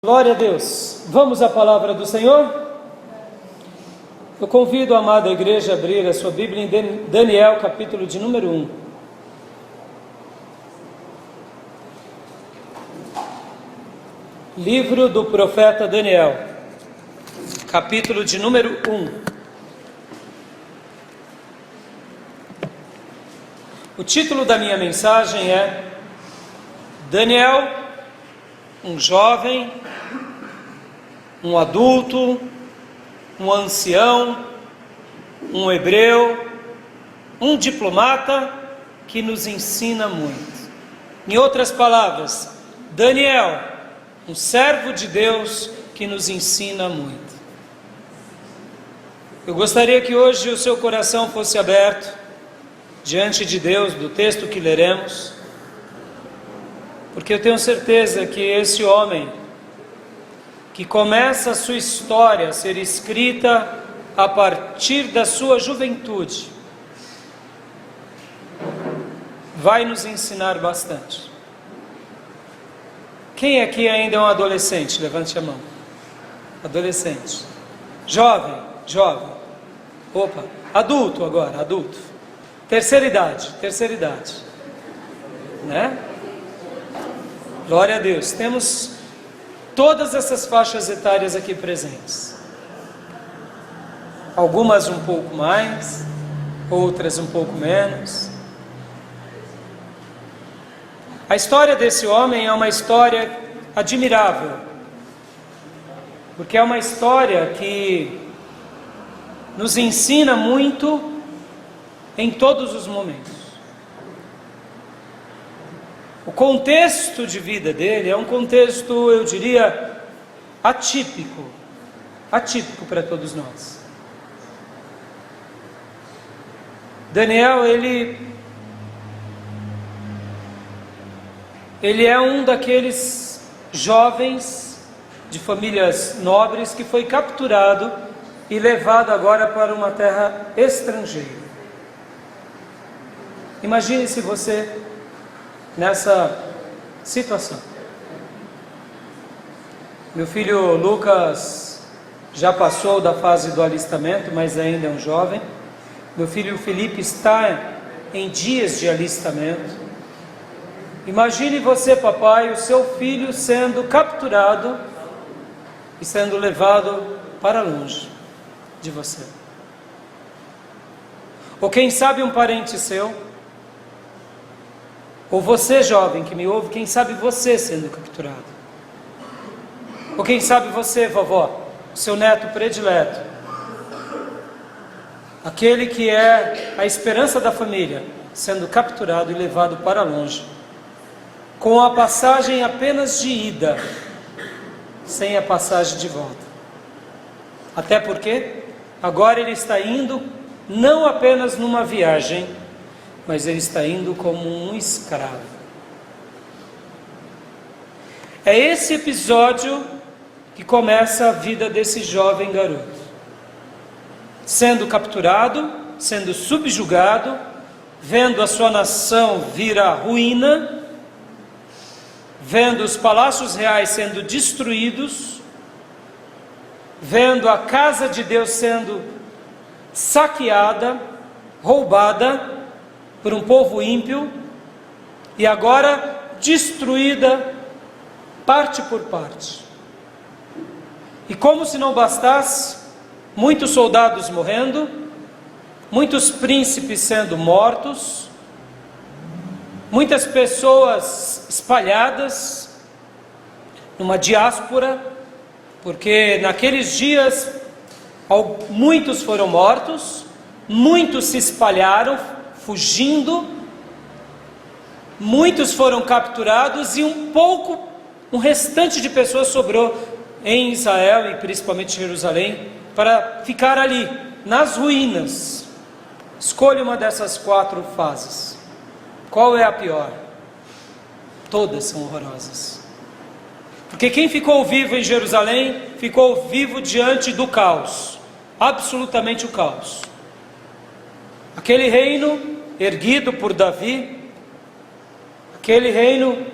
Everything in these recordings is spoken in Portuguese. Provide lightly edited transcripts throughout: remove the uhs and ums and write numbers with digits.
Glória a Deus. Vamos à palavra do Senhor? Eu convido a amada igreja a abrir a sua Bíblia em Daniel, capítulo de número 1. Livro do profeta Daniel, capítulo de número 1. O título da minha mensagem é Daniel, um jovem, um adulto, um ancião, um hebreu, um diplomata que nos ensina muito. Em outras palavras, Daniel, um servo de Deus que nos ensina muito. Eu gostaria que hoje o seu coração fosse aberto diante de Deus, do texto que leremos, porque eu tenho certeza que esse homem, que começa a sua história a ser escrita a partir da sua juventude, vai nos ensinar bastante. Quem aqui ainda é um adolescente? Levante a mão. Adolescente. Jovem. Opa, adulto agora, adulto. Terceira idade. Né? Glória a Deus. Temos todas essas faixas etárias aqui presentes. Algumas um pouco mais, outras um pouco menos. A história desse homem é uma história admirável, porque é uma história que nos ensina muito em todos os momentos. O contexto de vida dele é um contexto, eu diria, atípico para todos nós. Daniel, ele é um daqueles jovens de famílias nobres que foi capturado e levado agora para uma terra estrangeira. Imagine se você nessa situação. Meu filho Lucas já passou da fase do alistamento, mas ainda é um jovem. Meu filho Felipe está em dias de alistamento. Imagine você, papai, o seu filho sendo capturado e sendo levado para longe de você. Ou quem sabe um parente seu, ou você, jovem que me ouve, quem sabe você sendo capturado. Ou quem sabe você, vovó, o seu neto predileto, aquele que é a esperança da família, sendo capturado e levado para longe, com a passagem apenas de ida, sem a passagem de volta. Até porque agora ele está indo não apenas numa viagem, mas ele está indo como um escravo. É esse episódio que começa a vida desse jovem garoto, sendo capturado, sendo subjugado, vendo a sua nação vir à ruína, vendo os palácios reais sendo destruídos, vendo a casa de Deus sendo saqueada, roubada por um povo ímpio, e agora destruída parte por parte. E como se não bastasse, muitos soldados morrendo, muitos príncipes sendo mortos, muitas pessoas espalhadas numa diáspora, porque naqueles dias muitos foram mortos, muitos se espalharam fugindo, muitos foram capturados e um restante de pessoas sobrou em Israel e principalmente Jerusalém para ficar ali, nas ruínas. Escolha uma dessas 4 fases. Qual é a pior? Todas são horrorosas. Porque quem ficou vivo em Jerusalém, ficou vivo diante do caos. Absolutamente o caos. Aquele reino erguido por Davi, aquele reino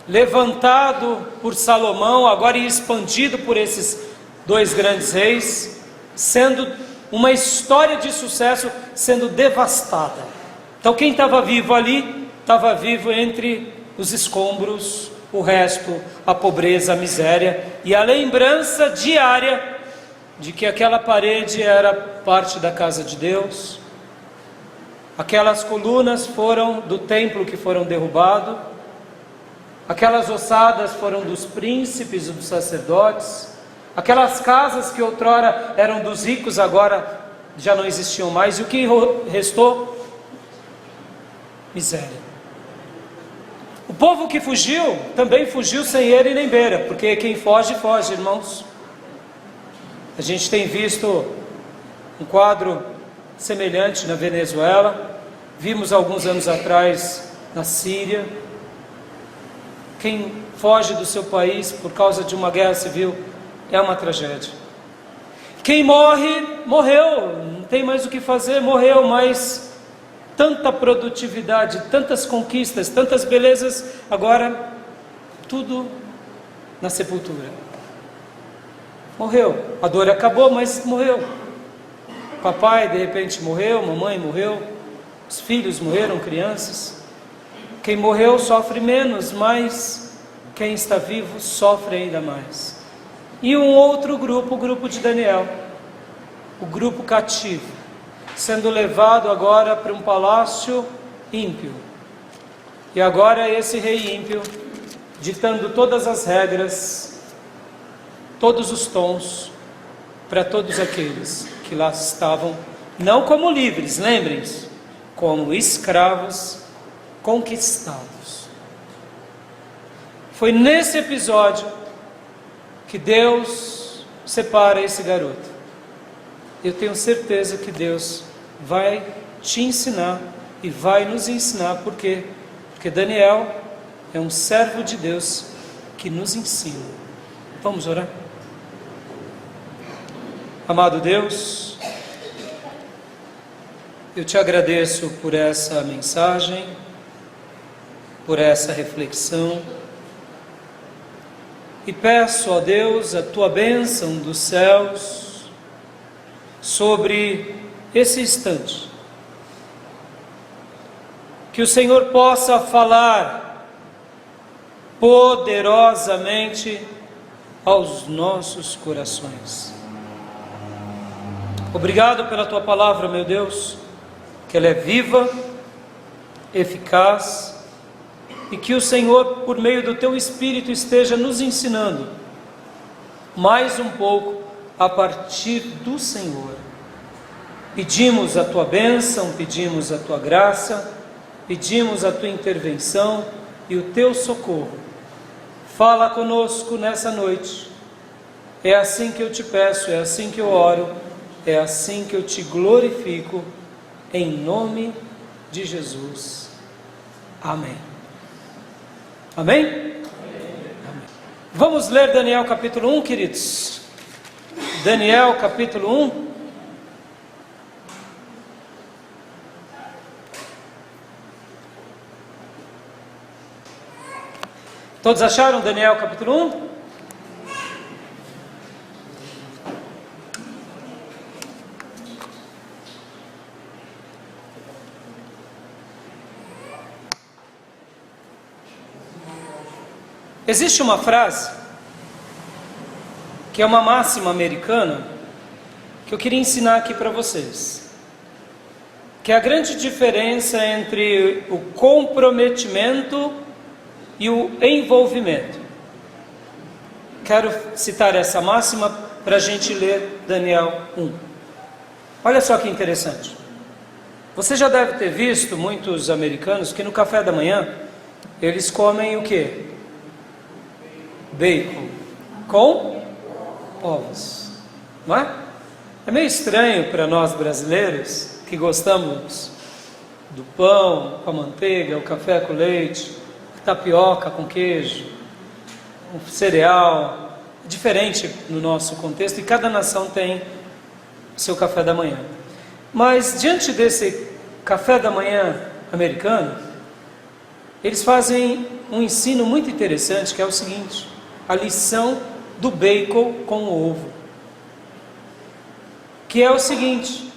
levantado por Salomão, agora expandido por esses dois grandes reis, sendo uma história de sucesso sendo devastada. Então quem estava vivo ali, estava vivo entre os escombros, o resto, a pobreza, a miséria, e a lembrança diária de que aquela parede era parte da casa de Deus, aquelas colunas foram do templo que foram derrubados, aquelas ossadas foram dos príncipes e dos sacerdotes, aquelas casas que outrora eram dos ricos, agora já não existiam mais, e o que restou? Miséria. O povo que fugiu, também fugiu sem ele nem beira, porque quem foge, foge, irmãos. A gente tem visto um quadro semelhante na Venezuela, vimos alguns anos atrás na Síria. Quem foge do seu país por causa de uma guerra civil é uma tragédia. Quem morre, morreu, não tem mais o que fazer, morreu, mas tanta produtividade, tantas conquistas, tantas belezas, agora tudo na sepultura. Morreu, a dor acabou, mas morreu. Papai de repente morreu, mamãe morreu, os filhos morreram, crianças. Quem morreu sofre menos, mas quem está vivo sofre ainda mais. E um outro grupo, o grupo de Daniel, o grupo cativo, sendo levado agora para um palácio ímpio. E agora esse rei ímpio, ditando todas as regras, todos os tons, para todos aqueles que lá estavam, não como livres, lembrem-se, como escravos conquistados. Foi nesse episódio que Deus separa esse garoto. Eu tenho certeza que Deus vai te ensinar e vai nos ensinar. Por quê? Porque Daniel é um servo de Deus que nos ensina. Vamos orar? Amado Deus, eu te agradeço por essa mensagem, por essa reflexão, e peço a Deus a tua bênção dos céus sobre esse instante, que o Senhor possa falar poderosamente aos nossos corações. Obrigado pela tua palavra, meu Deus, que ela é viva, eficaz, e que o Senhor, por meio do teu Espírito, esteja nos ensinando mais um pouco a partir do Senhor. Pedimos a tua bênção, pedimos a tua graça, pedimos a tua intervenção e o teu socorro. Fala conosco nessa noite. É assim que eu te peço, é assim que eu oro, é assim que eu te glorifico, em nome de Jesus. Amém. Amém? Amém. Vamos ler Daniel capítulo 1, queridos. Daniel capítulo 1. Todos acharam Daniel capítulo 1? Existe uma frase, que é uma máxima americana, que eu queria ensinar aqui para vocês, que é a grande diferença entre o comprometimento e o envolvimento. Quero citar essa máxima para a gente ler Daniel 1. Olha só que interessante. Você já deve ter visto muitos americanos que no café da manhã eles comem o quê? Bacon com ovos, não é? É meio estranho para nós brasileiros que gostamos do pão com a manteiga, o café com leite, tapioca com queijo, o cereal. É diferente no nosso contexto e cada nação tem o seu café da manhã. Mas diante desse café da manhã americano, eles fazem um ensino muito interessante, que é o seguinte: a lição do bacon com o ovo. Que é o seguinte: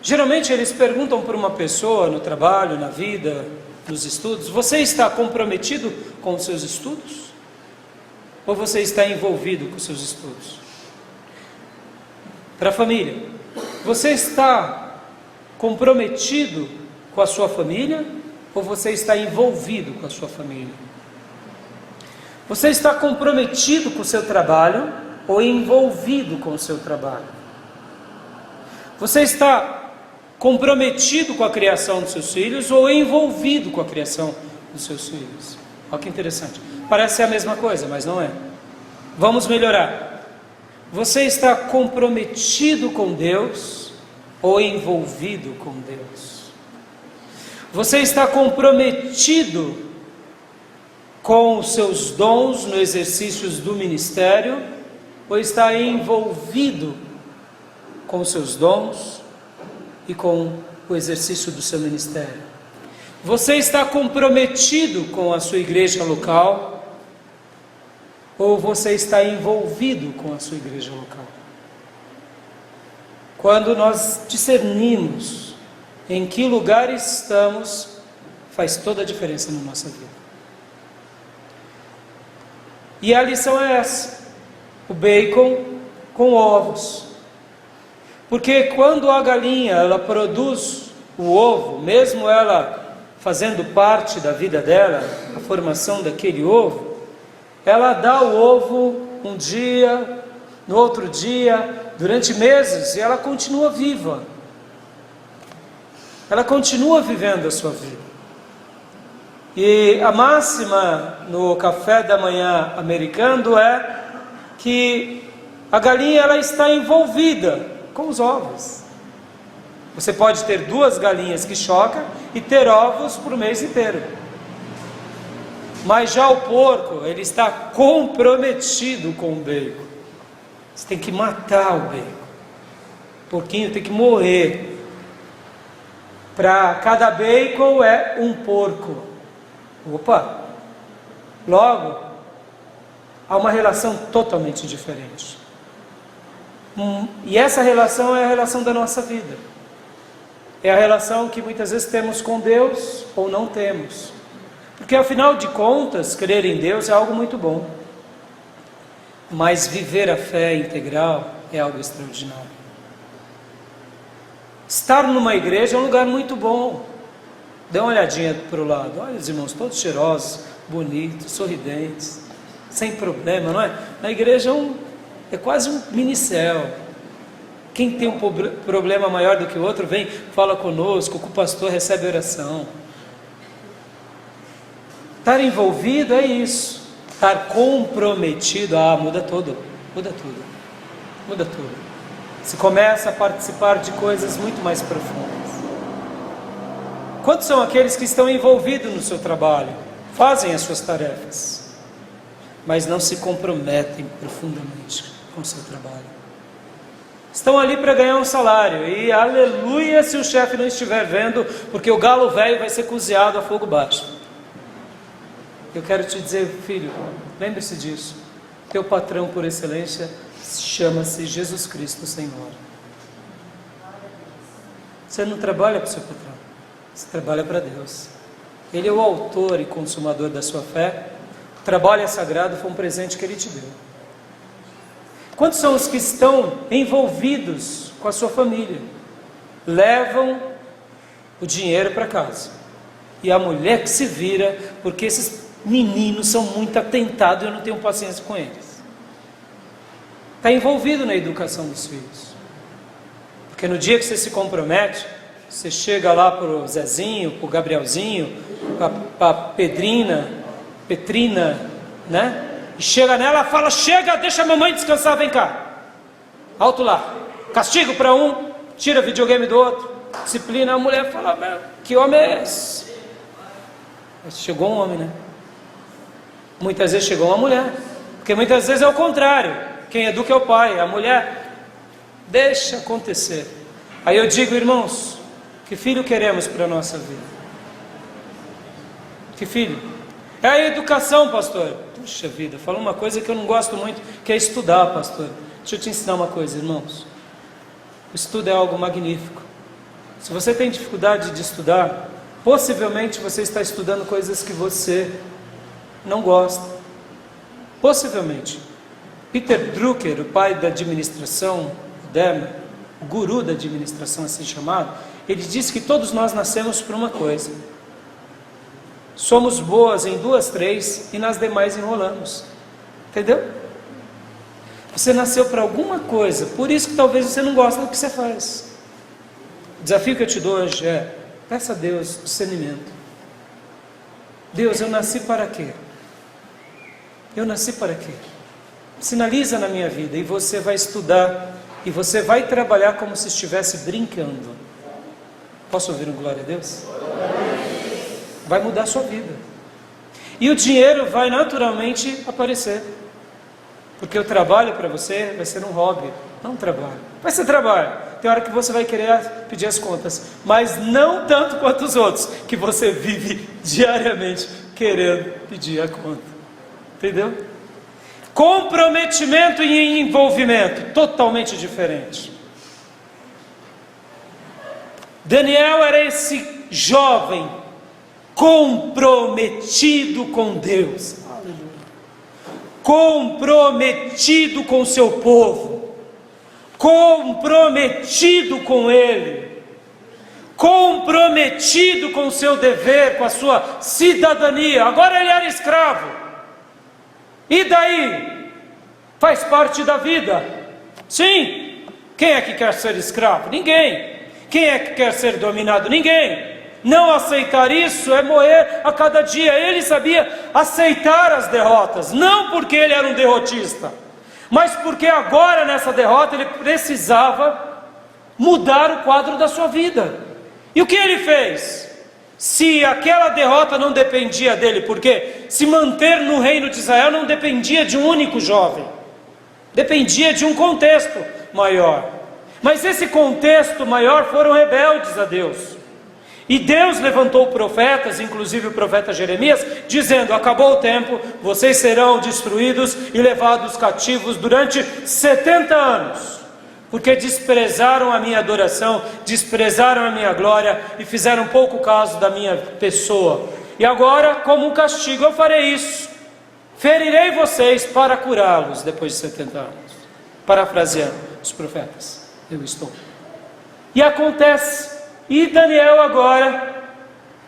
geralmente eles perguntam para uma pessoa no trabalho, na vida, nos estudos: você está comprometido com os seus estudos? Ou você está envolvido com os seus estudos? Para a família: você está comprometido com a sua família? Ou você está envolvido com a sua família? Você está comprometido com o seu trabalho ou envolvido com o seu trabalho? Você está comprometido com a criação dos seus filhos ou envolvido com a criação dos seus filhos? Olha que interessante. Parece ser a mesma coisa, mas não é. Vamos melhorar. Você está comprometido com Deus ou envolvido com Deus? Você está comprometido com os seus dons no exercício do ministério ou está envolvido com os seus dons e com o exercício do seu ministério? Você está comprometido com a sua igreja local ou você está envolvido com a sua igreja local? Quando nós discernimos em que lugar estamos, faz toda a diferença na nossa vida. E a lição é essa: o bacon com ovos. Porque quando a galinha ela produz o ovo, mesmo ela fazendo parte da vida dela, a formação daquele ovo, ela dá o ovo um dia, no outro dia, durante meses, e ela continua viva. Ela continua vivendo a sua vida. E a máxima no café da manhã americano é que a galinha ela está envolvida com os ovos. Você pode ter 2 galinhas que chocam e ter ovos por mês inteiro. Mas já o porco, ele está comprometido com o bacon. Você tem que matar o bacon. O porquinho tem que morrer. Para cada bacon é um porco. Opa! Logo, há uma relação totalmente diferente. E essa relação é a relação da nossa vida. É a relação que muitas vezes temos com Deus ou não temos. Porque afinal de contas, crer em Deus é algo muito bom. Mas viver a fé integral é algo extraordinário. Estar numa igreja é um lugar muito bom. Dê uma olhadinha para o lado. Olha os irmãos, todos cheirosos, bonitos, sorridentes, sem problema, não é? Na igreja é quase um mini-céu. Quem tem um problema maior do que o outro, vem, fala conosco, com o pastor, recebe oração. Estar envolvido é isso. Estar comprometido, muda tudo. Muda tudo. Muda tudo. Você começa a participar de coisas muito mais profundas. Quantos são aqueles que estão envolvidos no seu trabalho? Fazem as suas tarefas, mas não se comprometem profundamente com o seu trabalho. Estão ali para ganhar um salário, e aleluia se o chefe não estiver vendo, porque o galo velho vai ser cozinhado a fogo baixo. Eu quero te dizer, filho, lembre-se disso. Teu patrão por excelência chama-se Jesus Cristo, Senhor. Você não trabalha para o seu patrão, você trabalha para Deus. Ele é o autor e consumador da sua fé. O trabalho é sagrado, foi um presente que Ele te deu. Quantos são os que estão envolvidos com a sua família? Levam o dinheiro para casa. E a mulher que se vira, porque esses meninos são muito atentados e eu não tenho paciência com eles. Está envolvido na educação dos filhos. Porque no dia que você se compromete, você chega lá para o Zezinho, para o Gabrielzinho, para a Petrina, né? E chega nela e fala: chega, deixa a mamãe descansar, vem cá. Alto lá. Castigo para um, tira videogame do outro, disciplina. A mulher fala: que homem é esse? Chegou um homem, né? Muitas vezes chegou uma mulher. Porque muitas vezes é o contrário. Quem educa é o pai, a mulher deixa acontecer. Aí eu digo, irmãos, que filho queremos para a nossa vida? Que filho? É a educação, pastor. Puxa vida, falou uma coisa que eu não gosto muito, que é estudar, pastor. Deixa eu te ensinar uma coisa, irmãos. O estudo é algo magnífico. Se você tem dificuldade de estudar, possivelmente você está estudando coisas que você não gosta. Possivelmente. Peter Drucker, o pai da administração moderna, o guru da administração assim chamado, ele disse que todos nós nascemos por uma coisa. Somos boas em 2, 3 e nas demais enrolamos. Entendeu? Você nasceu para alguma coisa, por isso que talvez você não goste do que você faz. O desafio que eu te dou hoje é: peça a Deus discernimento. Deus, eu nasci para quê? Eu nasci para quê? Sinaliza na minha vida, e você vai estudar, e você vai trabalhar como se estivesse brincando. Posso ouvir um glória a Deus? Vai mudar a sua vida. E o dinheiro vai naturalmente aparecer. Porque o trabalho para você vai ser um hobby, não um trabalho. Vai ser trabalho. Tem hora que você vai querer pedir as contas, mas não tanto quanto os outros, que você vive diariamente querendo pedir a conta. Entendeu? Comprometimento e envolvimento, totalmente diferente. Daniel era esse jovem comprometido com Deus. Aleluia. Comprometido com o seu povo, comprometido com Ele, comprometido com o seu dever, com a sua cidadania. Agora ele era escravo, e daí? Faz parte da vida. Sim. Quem é que quer ser escravo? Ninguém. Quem é que quer ser dominado? Ninguém. Não aceitar isso é morrer a cada dia. Ele sabia aceitar as derrotas, não porque ele era um derrotista, mas porque agora nessa derrota ele precisava mudar o quadro da sua vida. E o que ele fez? Se aquela derrota não dependia dele, porque se manter no reino de Israel não dependia de um único jovem, dependia de um contexto maior. Mas esse contexto maior foram rebeldes a Deus. E Deus levantou profetas, inclusive o profeta Jeremias, dizendo: acabou o tempo, vocês serão destruídos e levados cativos durante 70 anos, porque desprezaram a minha adoração, desprezaram a minha glória e fizeram pouco caso da minha pessoa. E agora, como um castigo, eu farei isso: ferirei vocês para curá-los depois de 70 anos. Parafraseando os profetas, eu estou. E acontece. E Daniel agora,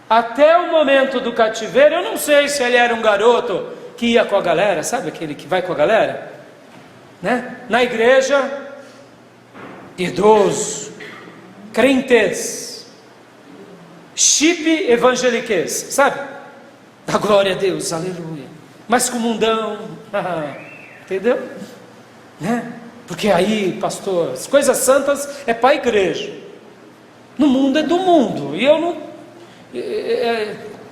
até o momento do cativeiro, eu não sei se ele era um garoto que ia com a galera, sabe aquele que vai com a galera? Né? Na igreja, piedoso, crentes, chip evangeliques, sabe? Da glória a Deus, aleluia. Mas com o mundão, entendeu? Né? Porque aí, pastor, as coisas santas é para a igreja. No mundo é do mundo, e eu não,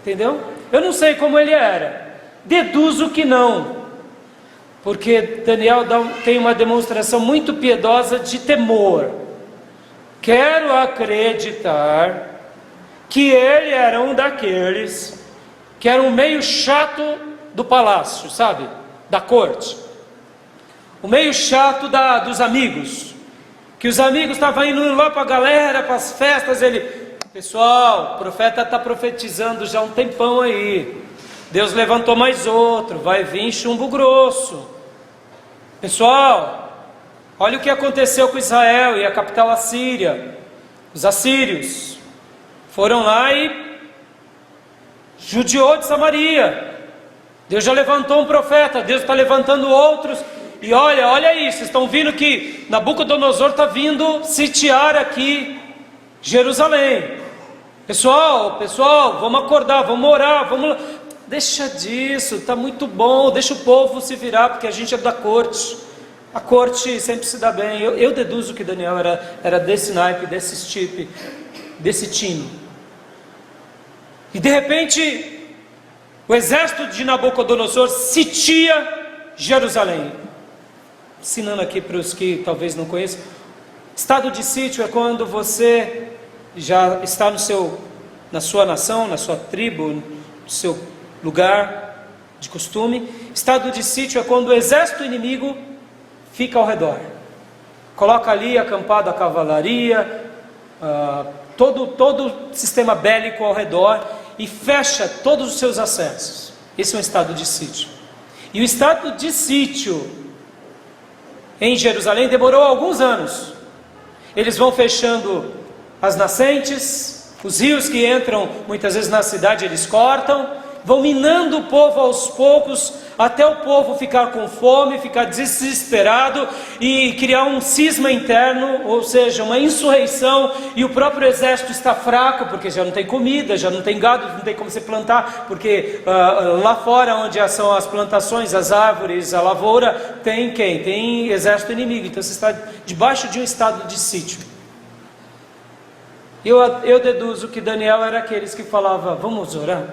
entendeu? Eu não sei como ele era, deduzo que não, porque Daniel tem uma demonstração muito piedosa de temor. Quero acreditar que ele era um daqueles que era um meio chato do palácio, sabe? Da corte, o meio chato dos amigos. Que os amigos estavam indo lá para a galera, para as festas. Ele: pessoal, o profeta está profetizando já há um tempão aí. Deus levantou mais outro, vai vir chumbo grosso. Pessoal, olha o que aconteceu com Israel e a capital Assíria. Os assírios foram lá e judiou de Samaria. Deus já levantou um profeta, Deus está levantando outros. E olha aí, vocês estão vendo que Nabucodonosor está vindo sitiar aqui Jerusalém. Pessoal, vamos acordar, vamos orar, deixa disso, está muito bom, deixa o povo se virar, porque a gente é da corte. A corte sempre se dá bem. Eu deduzo que Daniel era desse naipe, desse time. E de repente, o exército de Nabucodonosor sitia Jerusalém. Ensinando aqui para os que talvez não conheçam, estado de sítio é quando você já está na sua nação, na sua tribo, no seu lugar de costume. Estado de sítio é quando o exército inimigo fica ao redor. Coloca ali acampado a cavalaria, todo o sistema bélico ao redor e fecha todos os seus acessos. Esse é um estado de sítio. E o estado de sítio em Jerusalém demorou alguns anos. Eles vão fechando as nascentes, os rios que entram muitas vezes na cidade eles cortam, vão minando o povo aos poucos, até o povo ficar com fome, ficar desesperado e criar um cisma interno, ou seja, uma insurreição, e o próprio exército está fraco, porque já não tem comida, já não tem gado, não tem como se plantar, porque lá fora onde são as plantações, as árvores, a lavoura, tem quem? Tem exército inimigo. Então você está debaixo de um estado de sítio. Eu deduzo que Daniel era aqueles que falava: vamos orar?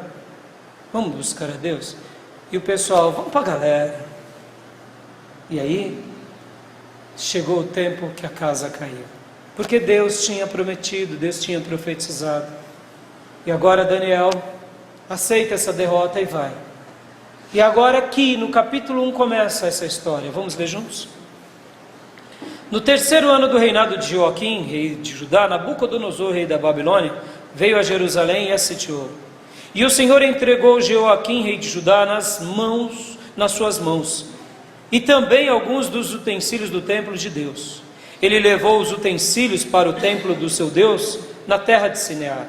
Vamos buscar a Deus? E o pessoal: vamos para a galera. E aí, chegou o tempo que a casa caiu. Porque Deus tinha prometido, Deus tinha profetizado. E agora Daniel aceita essa derrota e vai. E agora aqui, no capítulo 1, começa essa história. Vamos ler juntos? No terceiro ano do reinado de Joaquim, rei de Judá, Nabucodonosor, rei da Babilônia, veio a Jerusalém e a sitiou. E o Senhor entregou Joaquim, rei de Judá, nas suas mãos, e também alguns dos utensílios do templo de Deus. Ele levou os utensílios para o templo do seu Deus, na terra de Sinear,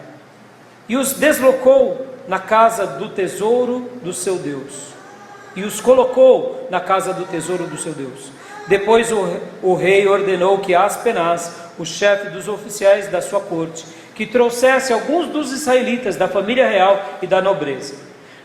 e os deslocou na casa do tesouro do seu Deus, e os colocou na casa do tesouro do seu Deus. Depois o rei ordenou que Aspenaz, o chefe dos oficiais da sua corte, que trouxesse alguns dos israelitas da família real e da nobreza,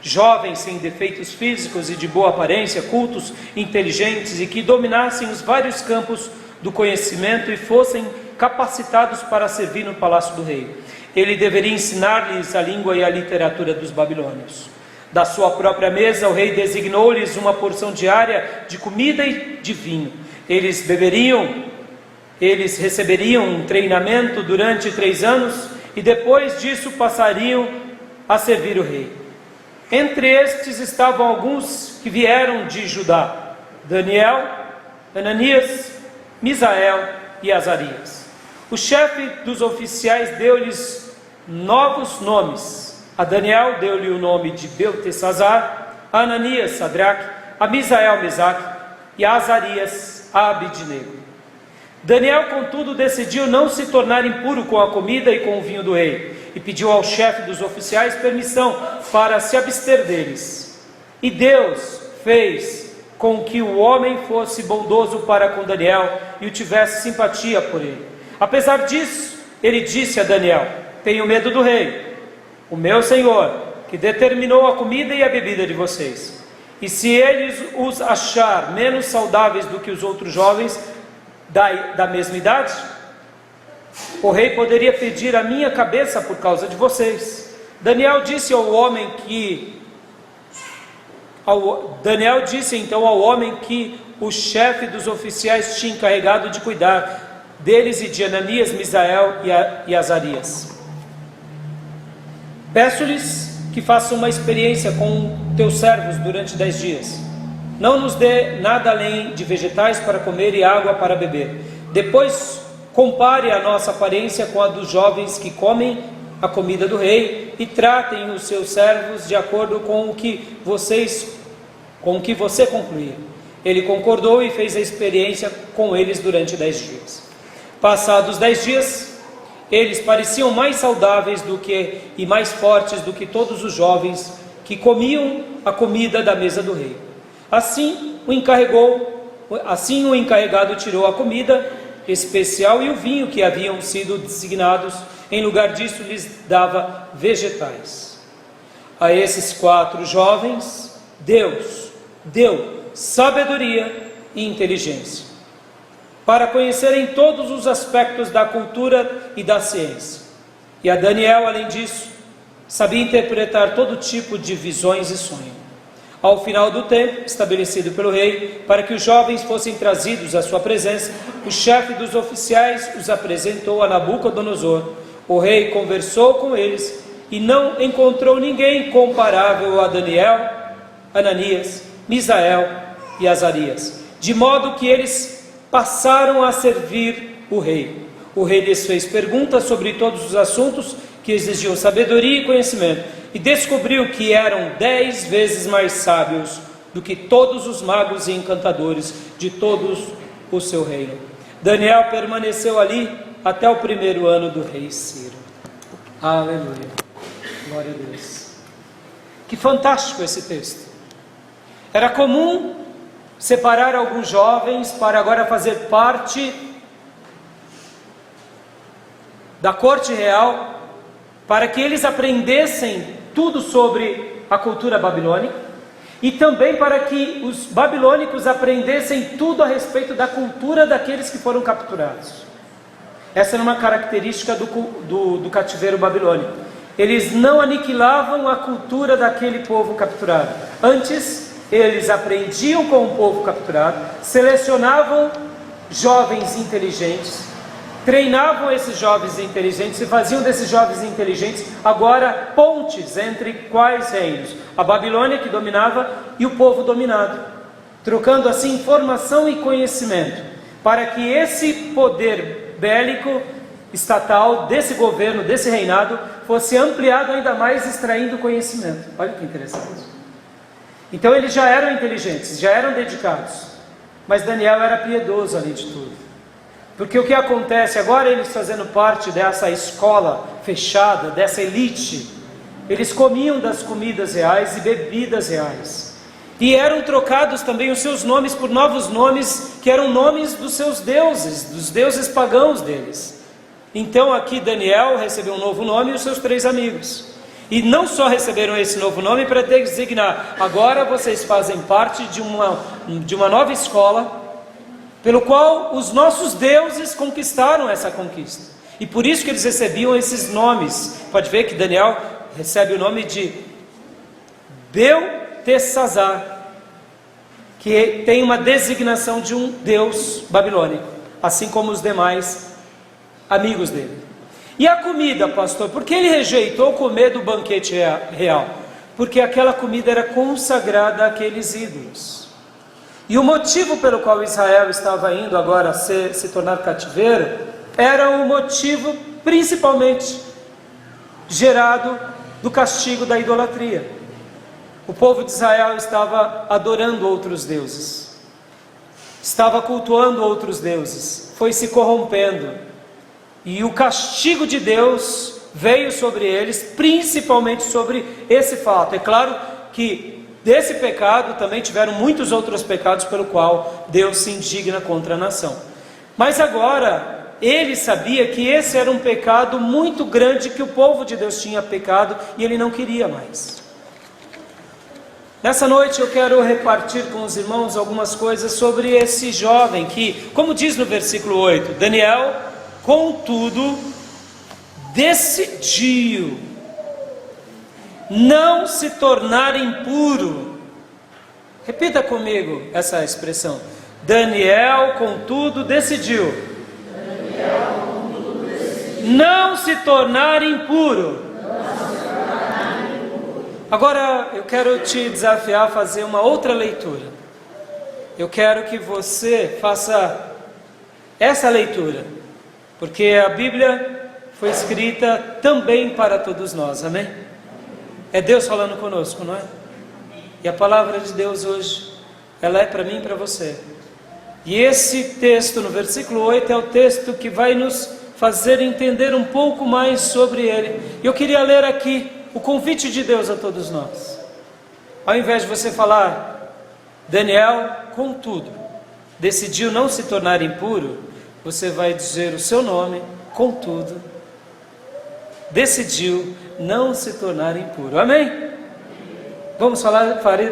jovens sem defeitos físicos e de boa aparência, cultos, inteligentes e que dominassem os vários campos do conhecimento e fossem capacitados para servir no palácio do rei. Ele deveria ensinar-lhes a língua e a literatura dos babilônios. Da sua própria mesa, o rei designou-lhes uma porção diária de comida e de vinho. Eles receberiam um treinamento durante 3 anos e depois disso passariam a servir o rei. Entre estes estavam alguns que vieram de Judá: Daniel, Ananias, Misael e Azarias. O chefe dos oficiais deu-lhes novos nomes. A Daniel deu-lhe o nome de Beltesazar, a Ananias, Sadraque, a Misael, Mesaque, e a Azarias, Abidnego. Daniel, contudo, decidiu não se tornar impuro com a comida e com o vinho do rei, e pediu ao chefe dos oficiais permissão para se abster deles. E Deus fez com que o homem fosse bondoso para com Daniel e o tivesse simpatia por ele. Apesar disso, ele disse a Daniel: tenho medo do rei, o meu Senhor, que determinou a comida e a bebida de vocês. E se ele os achar menos saudáveis do que os outros jovens da mesma idade, o rei poderia pedir a minha cabeça por causa de vocês. Daniel disse então ao homem que o chefe dos oficiais tinha encarregado de cuidar deles e de Ananias, Misael e Azarias: peço-lhes que façam uma experiência com teus servos durante 10 dias. Não nos dê nada além de vegetais para comer e água para beber. Depois compare a nossa aparência com a dos jovens que comem a comida do rei e tratem os seus servos de acordo com o que você concluir. Ele concordou e fez a experiência com eles durante 10 dias. Passados 10 dias, eles pareciam mais saudáveis e mais fortes do que todos os jovens que comiam a comida da mesa do rei. Assim o encarregado tirou a comida especial e o vinho que haviam sido designados. Em lugar disso, lhes dava vegetais. A esses 4 jovens, Deus deu sabedoria e inteligência para conhecerem todos os aspectos da cultura e da ciência. E a Daniel, além disso, sabia interpretar todo tipo de visões e sonhos. Ao final do tempo estabelecido pelo rei, para que os jovens fossem trazidos à sua presença, o chefe dos oficiais os apresentou a Nabucodonosor. O rei conversou com eles e não encontrou ninguém comparável a Daniel, Ananias, Misael e Azarias, de modo que eles passaram a servir o rei. O rei lhes fez perguntas sobre todos os assuntos que exigiam sabedoria e conhecimento, e descobriu que eram 10 vezes mais sábios do que todos os magos e encantadores de todos o seu reino. Daniel permaneceu ali até o 1º ano do rei Ciro. Aleluia, glória a Deus. Que fantástico esse texto. Era comum separar alguns jovens para agora fazer parte da corte real, para que eles aprendessem tudo sobre a cultura babilônica, e também para que os babilônicos aprendessem tudo a respeito da cultura daqueles que foram capturados. Essa era uma característica do cativeiro babilônico. Eles não aniquilavam a cultura daquele povo capturado. Antes, eles aprendiam com o povo capturado, selecionavam jovens inteligentes, treinavam esses jovens inteligentes e faziam desses jovens inteligentes agora pontes entre quais reinos? A Babilônia, que dominava, e o povo dominado, trocando assim informação e conhecimento, para que esse poder bélico estatal desse governo, desse reinado, fosse ampliado ainda mais, extraindo conhecimento. Olha que interessante. Então eles já eram inteligentes, já eram dedicados, mas Daniel era piedoso além de tudo. Porque o que acontece agora, eles fazendo parte dessa escola fechada, dessa elite, eles comiam das comidas reais e bebidas reais, e eram trocados também os seus nomes por novos nomes, que eram nomes dos seus deuses, dos deuses pagãos deles. Então aqui Daniel recebeu um novo nome e os seus 3 amigos, e não só receberam esse novo nome para designar, agora vocês fazem parte de uma nova escola, pelo qual os nossos deuses conquistaram essa conquista, e por isso que eles recebiam esses nomes. Pode ver que Daniel recebe o nome de Beltesazar, que tem uma designação de um deus babilônico, assim como os demais amigos dele. E a comida, pastor, por que ele rejeitou comer do banquete real? Porque aquela comida era consagrada àqueles ídolos. E o motivo pelo qual Israel estava indo agora se tornar cativeiro, era o motivo principalmente gerado do castigo da idolatria. O povo de Israel estava adorando outros deuses, estava cultuando outros deuses, foi se corrompendo, e o castigo de Deus veio sobre eles, principalmente sobre esse fato. É claro que desse pecado também tiveram muitos outros pecados pelo qual Deus se indigna contra a nação, mas agora ele sabia que esse era um pecado muito grande, que o povo de Deus tinha pecado e ele não queria mais. Nessa noite eu quero repartir com os irmãos algumas coisas sobre esse jovem que, como diz no versículo 8, Daniel, contudo, decidiu não se tornar impuro. Repita comigo essa expressão. Daniel, contudo, decidiu não se tornar impuro. Agora eu quero te desafiar a fazer uma outra leitura. Eu quero que você faça essa leitura, porque a Bíblia foi escrita também para todos nós, amém? É Deus falando conosco, não é? E a palavra de Deus hoje, ela é para mim e para você. E esse texto no versículo 8 é o texto que vai nos fazer entender um pouco mais sobre ele. Eu queria ler aqui o convite de Deus a todos nós. Ao invés de você falar, Daniel, contudo, decidiu não se tornar impuro, você vai dizer o seu nome, contudo, decidiu não se tornar impuro. Amém? Vamos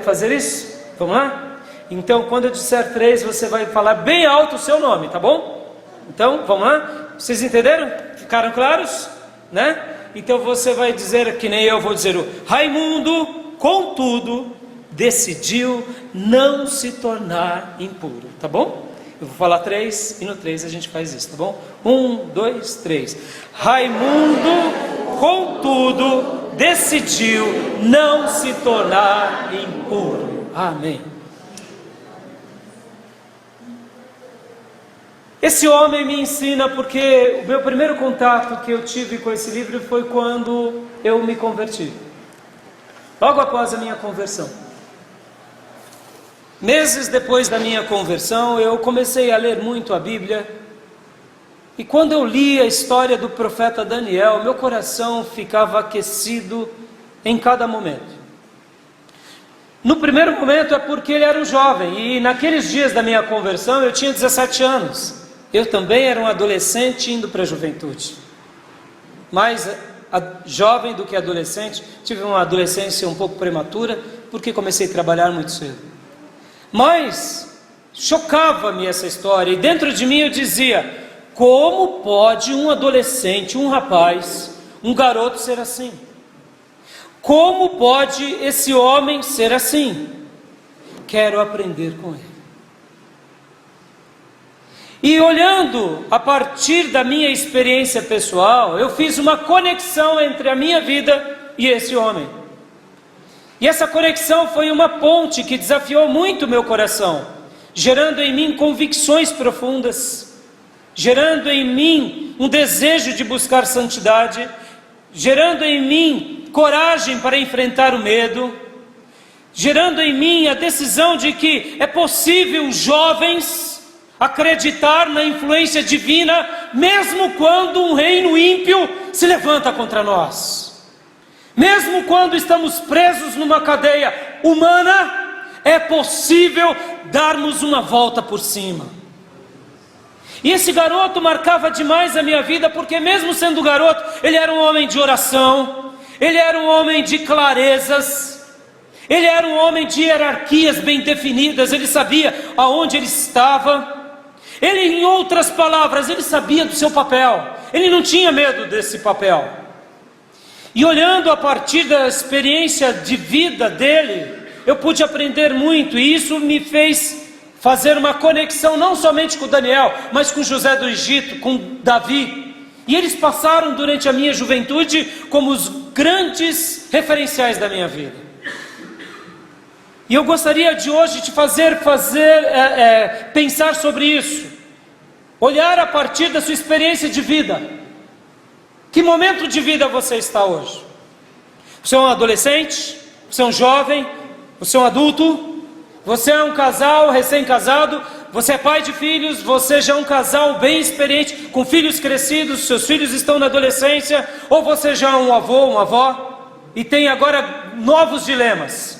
fazer isso? Vamos lá? Então, quando eu disser 3, você vai falar bem alto o seu nome, tá bom? Então, vamos lá? Vocês entenderam? Ficaram claros? Né? Então você vai dizer, que nem eu vou dizer, o Raimundo, contudo, decidiu não se tornar impuro, tá bom? Eu vou falar 3 e no 3 a gente faz isso, tá bom? 1, 2, 3. Raimundo, contudo, decidiu não se tornar impuro. Amém. Esse homem me ensina porque o meu primeiro contato que eu tive com esse livro foi quando eu me converti. Logo após a minha conversão. Meses depois da minha conversão, eu comecei a ler muito a Bíblia. E quando eu li a história do profeta Daniel, meu coração ficava aquecido em cada momento. No primeiro momento é porque ele era um jovem. E naqueles dias da minha conversão, eu tinha 17 anos. Eu também era um adolescente indo para a juventude. Mais jovem do que adolescente. Tive uma adolescência um pouco prematura, porque comecei a trabalhar muito cedo. Mas chocava-me essa história. E dentro de mim eu dizia: como pode um adolescente, um rapaz, um garoto ser assim? Como pode esse homem ser assim? Quero aprender com ele. E olhando a partir da minha experiência pessoal, eu fiz uma conexão entre a minha vida e esse homem. E essa conexão foi uma ponte que desafiou muito o meu coração, gerando em mim convicções profundas, gerando em mim um desejo de buscar santidade, gerando em mim coragem para enfrentar o medo, gerando em mim a decisão de que é possível jovens acreditar na influência divina, mesmo quando um reino ímpio se levanta contra nós. Mesmo quando estamos presos numa cadeia humana, é possível darmos uma volta por cima. E esse garoto marcava demais a minha vida, porque mesmo sendo garoto, ele era um homem de oração, ele era um homem de clarezas, ele era um homem de hierarquias bem definidas, ele sabia aonde ele estava. Ele, em outras palavras, ele sabia do seu papel, ele não tinha medo desse papel. E olhando a partir da experiência de vida dele, eu pude aprender muito, e isso me fez fazer uma conexão não somente com Daniel, mas com José do Egito, com Davi. E eles passaram durante a minha juventude como os grandes referenciais da minha vida. E eu gostaria de hoje te pensar sobre isso. Olhar a partir da sua experiência de vida. Que momento de vida você está hoje? Você é um adolescente? Você é um jovem? Você é um adulto? Você é um casal recém-casado? Você é pai de filhos? Você já é um casal bem experiente, com filhos crescidos, seus filhos estão na adolescência? Ou você já é um avô, uma avó, e tem agora novos dilemas?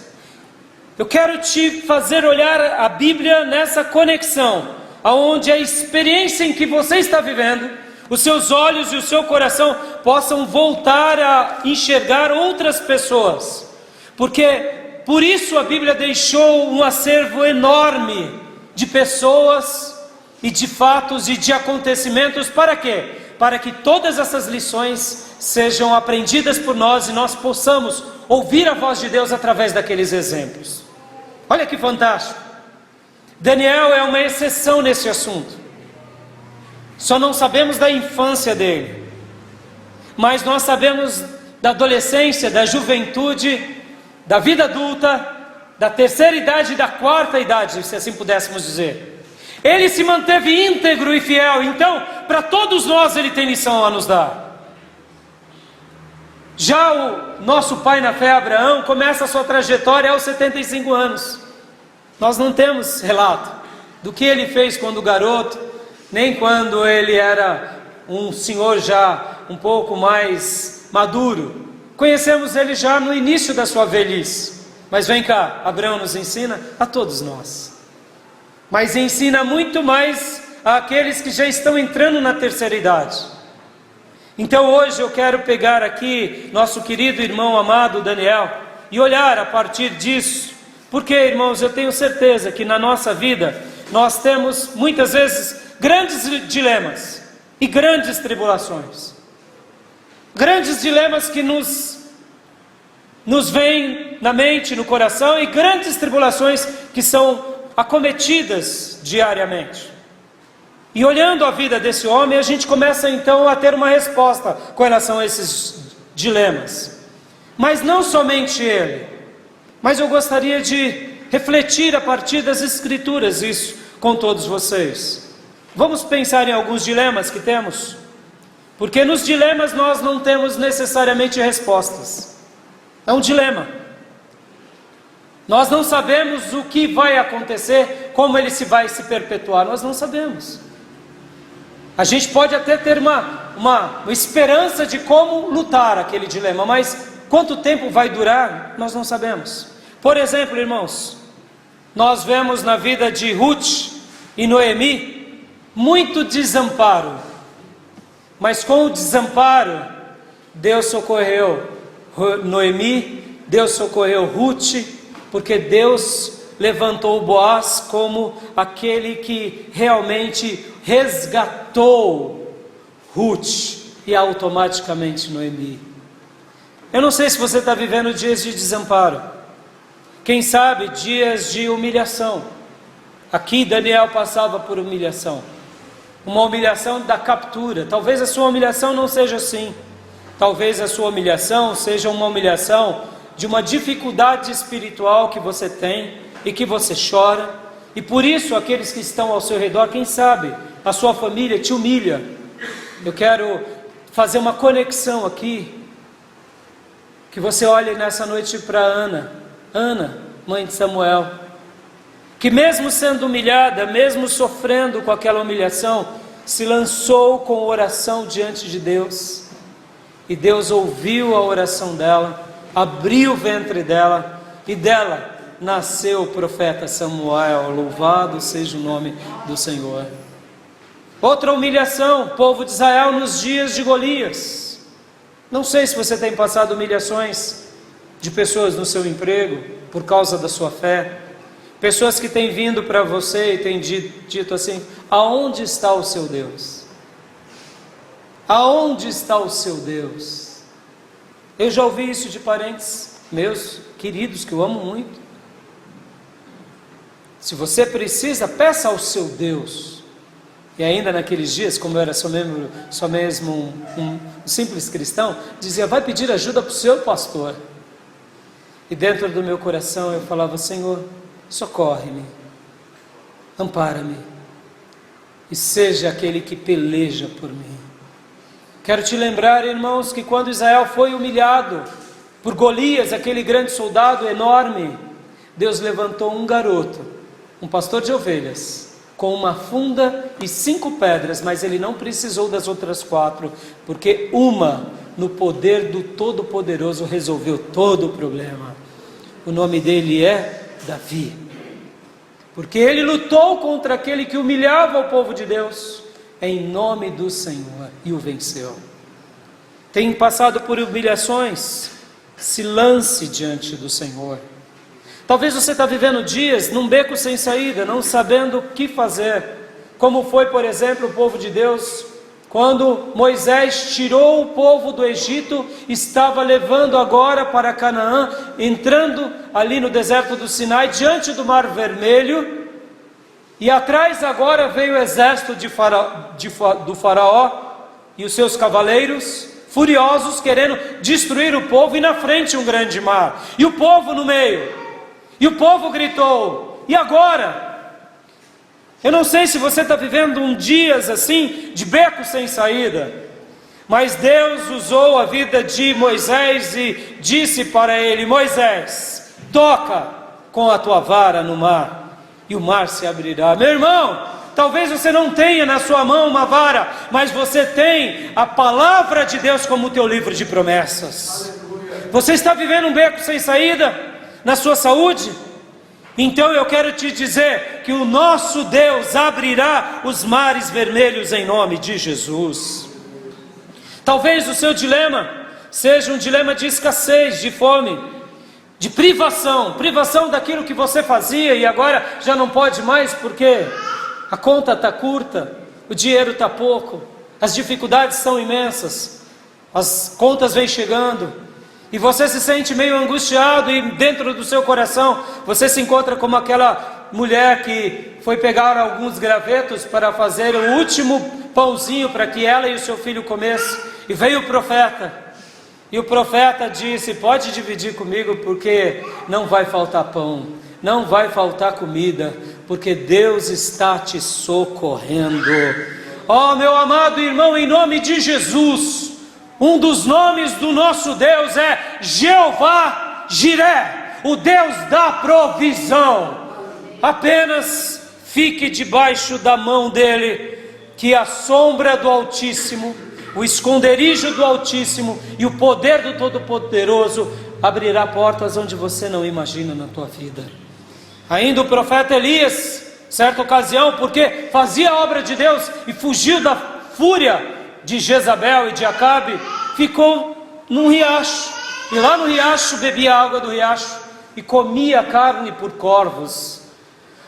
Eu quero te fazer olhar a Bíblia nessa conexão, aonde a experiência em que você está vivendo, os seus olhos e o seu coração possam voltar a enxergar outras pessoas, porque por isso a Bíblia deixou um acervo enorme de pessoas e de fatos e de acontecimentos. Para quê? Para que todas essas lições sejam aprendidas por nós e nós possamos ouvir a voz de Deus através daqueles exemplos. Olha que fantástico! Daniel é uma exceção nesse assunto. Só não sabemos da infância dele, mas nós sabemos da adolescência, da juventude, da vida adulta, da terceira idade e da quarta idade, se assim pudéssemos dizer. Ele se manteve íntegro e fiel, então para todos nós ele tem lição a nos dar. Já o nosso pai na fé, Abraão, começa a sua trajetória aos 75 anos. Nós não temos relato do que ele fez quando garoto, nem quando ele era um senhor já um pouco mais maduro. Conhecemos ele já no início da sua velhice. Mas vem cá, Abraão nos ensina a todos nós. Mas ensina muito mais àqueles que já estão entrando na terceira idade. Então hoje eu quero pegar aqui nosso querido irmão amado Daniel e olhar a partir disso. Porque, irmãos, eu tenho certeza que na nossa vida nós temos muitas vezes grandes dilemas e grandes tribulações. Grandes dilemas que nos vêm na mente, no coração, e grandes tribulações que são acometidas diariamente. E olhando a vida desse homem, a gente começa então a ter uma resposta com relação a esses dilemas. Mas não somente ele. Mas eu gostaria de refletir a partir das Escrituras isso com todos vocês. Vamos pensar em alguns dilemas que temos. Porque nos dilemas nós não temos necessariamente respostas. É um dilema. Nós não sabemos o que vai acontecer, como ele vai se perpetuar, nós não sabemos. A gente pode até ter uma esperança de como lutar aquele dilema, mas quanto tempo vai durar, nós não sabemos. Por exemplo, irmãos, nós vemos na vida de Ruth e Noemi muito desamparo, mas com o desamparo, Deus socorreu Noemi, Deus socorreu Ruth, porque Deus levantou Boaz como aquele que realmente resgatou Ruth e automaticamente Noemi. Eu não sei se você está vivendo dias de desamparo, quem sabe dias de humilhação. Aqui Daniel passava por humilhação, uma humilhação da captura. Talvez a sua humilhação não seja assim, talvez a sua humilhação seja uma humilhação de uma dificuldade espiritual que você tem e que você chora, e por isso aqueles que estão ao seu redor, quem sabe a sua família te humilha. Eu quero fazer uma conexão aqui, que você olhe nessa noite para Ana, mãe de Samuel, que mesmo sendo humilhada, mesmo sofrendo com aquela humilhação, se lançou com oração diante de Deus, e Deus ouviu a oração dela, abriu o ventre dela, e dela nasceu o profeta Samuel. Louvado seja o nome do Senhor. Outra humilhação, o povo de Israel nos dias de Golias. Não sei se você tem passado humilhações de pessoas no seu emprego, por causa da sua fé, pessoas que têm vindo para você e têm dito assim: aonde está o seu Deus? Aonde está o seu Deus? Eu já ouvi isso de parentes meus, queridos, que eu amo muito. Se você precisa, peça ao seu Deus. E ainda naqueles dias, como eu era só mesmo um simples cristão, dizia: vai pedir ajuda para o seu pastor. E dentro do meu coração eu falava: Senhor, socorre-me, ampara-me, e seja aquele que peleja por mim. Quero te lembrar, irmãos, que quando Israel foi humilhado por Golias, aquele grande soldado enorme, Deus levantou um garoto, um pastor de ovelhas, com uma funda e 5 pedras, mas ele não precisou das outras 4, porque uma, no poder do Todo-Poderoso, resolveu todo o problema. O nome dele é Davi, porque ele lutou contra aquele que humilhava o povo de Deus, em nome do Senhor, e o venceu. Tem passado por humilhações? Se lance diante do Senhor. Talvez você está vivendo dias num beco sem saída, não sabendo o que fazer, como foi, por exemplo, o povo de Deus, quando Moisés tirou o povo do Egito, estava levando agora para Canaã, entrando ali no deserto do Sinai, diante do Mar Vermelho, e atrás agora veio o exército do faraó e os seus cavaleiros, furiosos, querendo destruir o povo, e na frente um grande mar, e o povo no meio. E o povo gritou: e agora? Eu não sei se você está vivendo dias assim, de beco sem saída, mas Deus usou a vida de Moisés e disse para ele: Moisés, toca com a tua vara no mar, e o mar se abrirá. Meu irmão, talvez você não tenha na sua mão uma vara, mas você tem a palavra de Deus como o teu livro de promessas. Você está vivendo um beco sem saída na sua saúde? Então eu quero te dizer que o nosso Deus abrirá os mares vermelhos em nome de Jesus. Talvez o seu dilema seja um dilema de escassez, de fome, de privação daquilo que você fazia e agora já não pode mais porque a conta está curta, o dinheiro está pouco, as dificuldades são imensas, as contas vêm chegando, e você se sente meio angustiado, e dentro do seu coração você se encontra como aquela mulher que foi pegar alguns gravetos para fazer o último pãozinho para que ela e o seu filho comessem, e veio o profeta, E o profeta disse: pode dividir comigo, porque não vai faltar pão, não vai faltar comida, porque Deus está te socorrendo. Ó, meu amado irmão, em nome de Jesus, um dos nomes do nosso Deus é Jeová Jiré, o Deus da provisão. Apenas fique debaixo da mão dele, que a sombra do Altíssimo, o esconderijo do Altíssimo e o poder do Todo-Poderoso abrirá portas onde você não imagina na tua vida. Ainda o profeta Elias, certa ocasião, porque fazia a obra de Deus e fugiu da fúria de Jezabel e de Acabe, ficou num riacho, e lá no riacho bebia água do riacho e comia carne por corvos.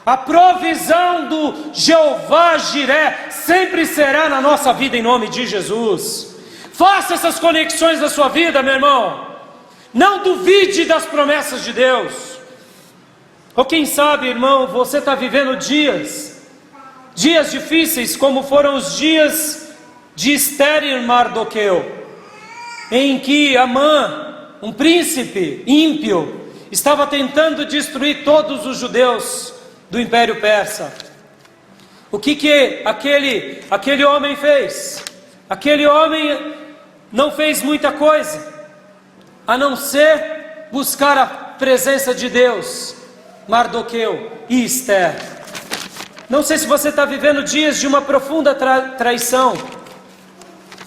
A provisão do Jeová Jiré sempre será na nossa vida, em nome de Jesus. Faça essas conexões na sua vida, meu irmão. Não duvide das promessas de Deus. Ou quem sabe, irmão, você está vivendo dias difíceis, como foram os dias de Esther e Mardoqueu, em que Amã, um príncipe ímpio, estava tentando destruir todos os judeus do Império Persa. O que aquele homem fez? Aquele homem não fez muita coisa, a não ser buscar a presença de Deus. Mardoqueu e Esther. Não sei se você está vivendo dias de uma profunda traição.